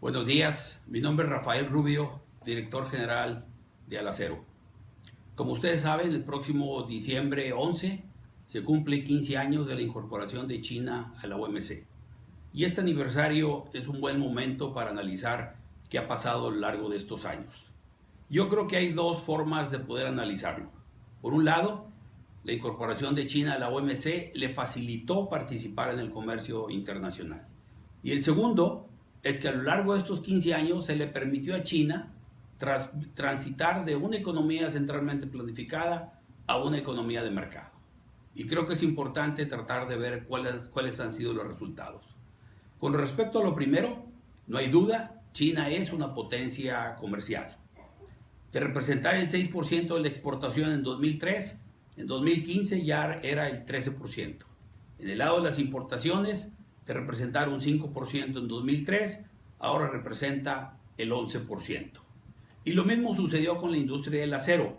Buenos días, mi nombre es Rafael Rubio, director general de Alacero. Como ustedes saben, el próximo diciembre 11 se cumple 15 años de la incorporación de China a la OMC. Y este aniversario es un buen momento para analizar qué ha pasado a lo largo de estos años. Yo creo que hay dos formas de poder analizarlo. Por un lado, la incorporación de China a la OMC le facilitó participar en el comercio internacional. Y el segundo es que a lo largo de estos 15 años se le permitió a China transitar de una economía centralmente planificada a una economía de mercado. Y creo que es importante tratar de ver cuáles han sido los resultados. Con respecto a lo primero, no hay duda, China es una potencia comercial. De representar el 6% de la exportación en 2003, en 2015 ya era el 13%. En el lado de las importaciones, de representar un 5% en 2003, ahora representa el 11%. Y lo mismo sucedió con la industria del acero,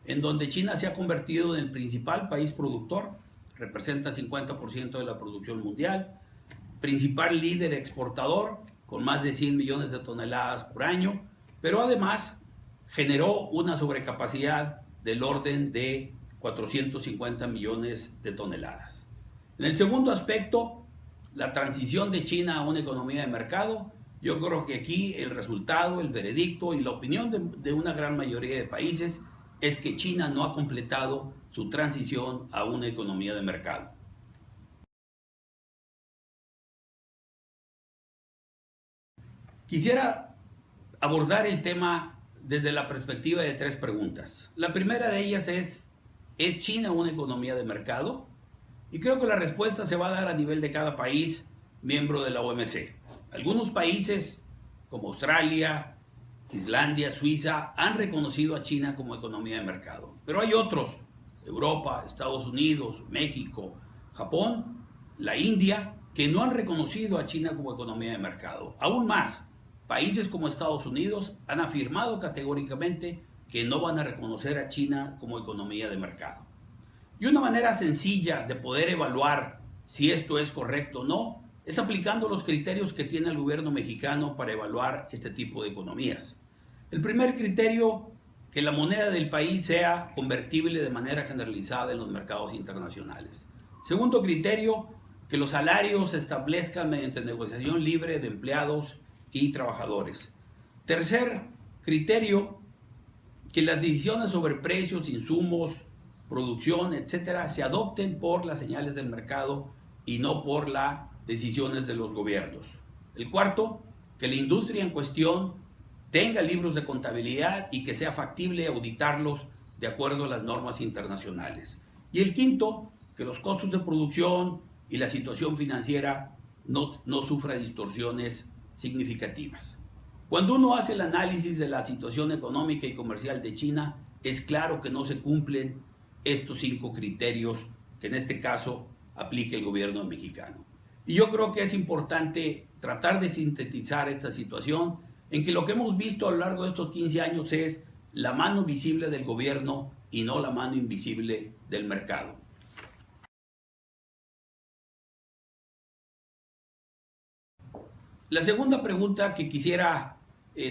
en donde China se ha convertido en el principal país productor, representa 50% de la producción mundial, principal líder exportador, con más de 100 millones de toneladas por año, pero además generó una sobrecapacidad del orden de 450 millones de toneladas. En el segundo aspecto, la transición de China a una economía de mercado, yo creo que aquí el resultado, el veredicto y la opinión de una gran mayoría de países es que China no ha completado su transición a una economía de mercado. Quisiera abordar el tema desde la perspectiva de tres preguntas. La primera de ellas ¿es China una economía de mercado? Y creo que la respuesta se va a dar a nivel de cada país miembro de la OMC. Algunos países como Australia, Islandia, Suiza han reconocido a China como economía de mercado. Pero hay otros, Europa, Estados Unidos, México, Japón, la India, que no han reconocido a China como economía de mercado. Aún más, países como Estados Unidos han afirmado categóricamente que no van a reconocer a China como economía de mercado. Y una manera sencilla de poder evaluar si esto es correcto o no es aplicando los criterios que tiene el gobierno mexicano para evaluar este tipo de economías. El primer criterio, que la moneda del país sea convertible de manera generalizada en los mercados internacionales. Segundo criterio, que los salarios se establezcan mediante negociación libre de empleados y trabajadores. Tercer criterio, que las decisiones sobre precios, insumos, producción, etcétera, se adopten por las señales del mercado y no por las decisiones de los gobiernos. El cuarto, que la industria en cuestión tenga libros de contabilidad y que sea factible auditarlos de acuerdo a las normas internacionales. Y el quinto, que los costos de producción y la situación financiera no sufra distorsiones significativas. Cuando uno hace el análisis de la situación económica y comercial de China, es claro que no se cumplen estos 5 criterios que en este caso aplique el gobierno mexicano. Y yo creo que es importante tratar de sintetizar esta situación en que lo que hemos visto a lo largo de estos 15 años es la mano visible del gobierno y no la mano invisible del mercado. La segunda pregunta que quisiera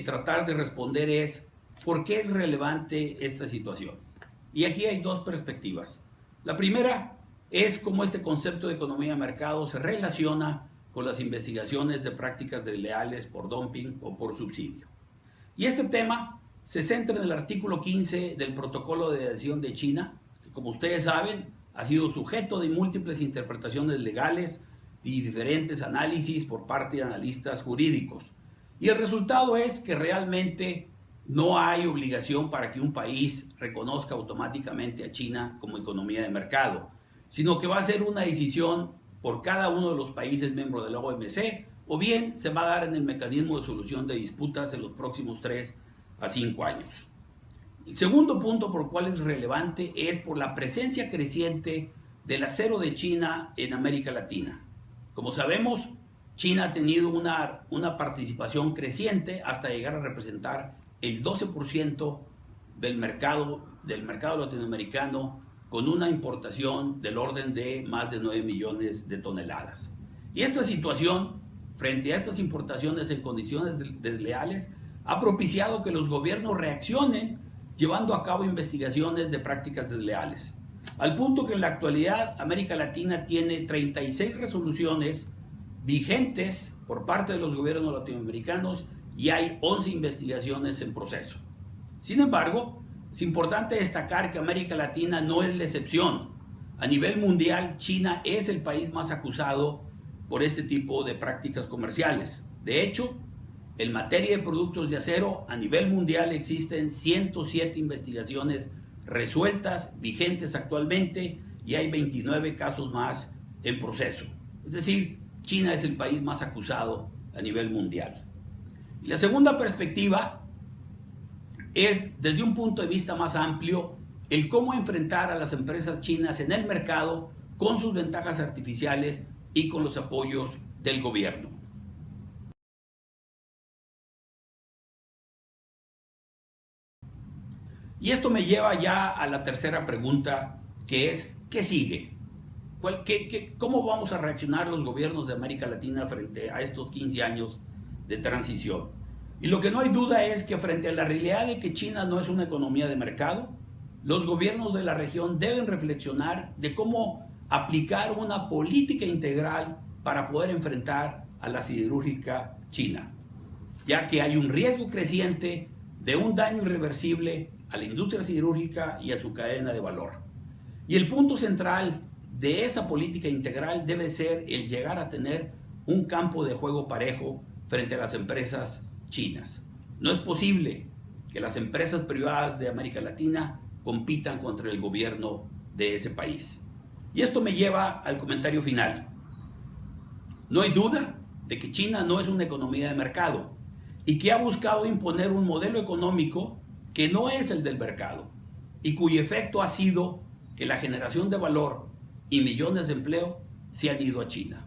tratar de responder es ¿por qué es relevante esta situación? Y aquí hay dos perspectivas. La primera es cómo este concepto de economía de mercado se relaciona con las investigaciones de prácticas desleales por dumping o por subsidio. Y este tema se centra en el artículo 15 del Protocolo de Adhesión de China, que como ustedes saben ha sido sujeto de múltiples interpretaciones legales y diferentes análisis por parte de analistas jurídicos. Y el resultado es que realmente no hay obligación para que un país reconozca automáticamente a China como economía de mercado, sino que va a ser una decisión por cada uno de los países miembros de la OMC, o bien se va a dar en el mecanismo de solución de disputas en los próximos 3 a 5 años. El segundo punto por el cual es relevante es por la presencia creciente del acero de China en América Latina. Como sabemos, China ha tenido una participación creciente hasta llegar a representar el 12% del mercado latinoamericano, con una importación del orden de más de 9 millones de toneladas. Y esta situación frente a estas importaciones en condiciones desleales ha propiciado que los gobiernos reaccionen llevando a cabo investigaciones de prácticas desleales. Al punto que en la actualidad América Latina tiene 36 resoluciones vigentes por parte de los gobiernos latinoamericanos y hay 11 investigaciones en proceso. Sin embargo, es importante destacar que América Latina no es la excepción. A nivel mundial, China es el país más acusado por este tipo de prácticas comerciales. De hecho, en materia de productos de acero, a nivel mundial existen 107 investigaciones resueltas, vigentes actualmente, y hay 29 casos más en proceso. Es decir, China es el país más acusado a nivel mundial. Y la segunda perspectiva es, desde un punto de vista más amplio, el cómo enfrentar a las empresas chinas en el mercado con sus ventajas artificiales y con los apoyos del gobierno. Y esto me lleva ya a la tercera pregunta, que es, ¿qué sigue? ¿Cómo vamos a reaccionar los gobiernos de América Latina frente a estos 15 años de transición? Y lo que no hay duda es que frente a la realidad de que China no es una economía de mercado, los gobiernos de la región deben reflexionar de cómo aplicar una política integral para poder enfrentar a la siderúrgica china, ya que hay un riesgo creciente de un daño irreversible a la industria siderúrgica y a su cadena de valor. Y el punto central de esa política integral debe ser el llegar a tener un campo de juego parejo frente a las empresas chinas. No es posible que las empresas privadas de América Latina compitan contra el gobierno de ese país. Y esto me lleva al comentario final. No hay duda de que China no es una economía de mercado y que ha buscado imponer un modelo económico que no es el del mercado y cuyo efecto ha sido que la generación de valor y millones de empleo se han ido a China.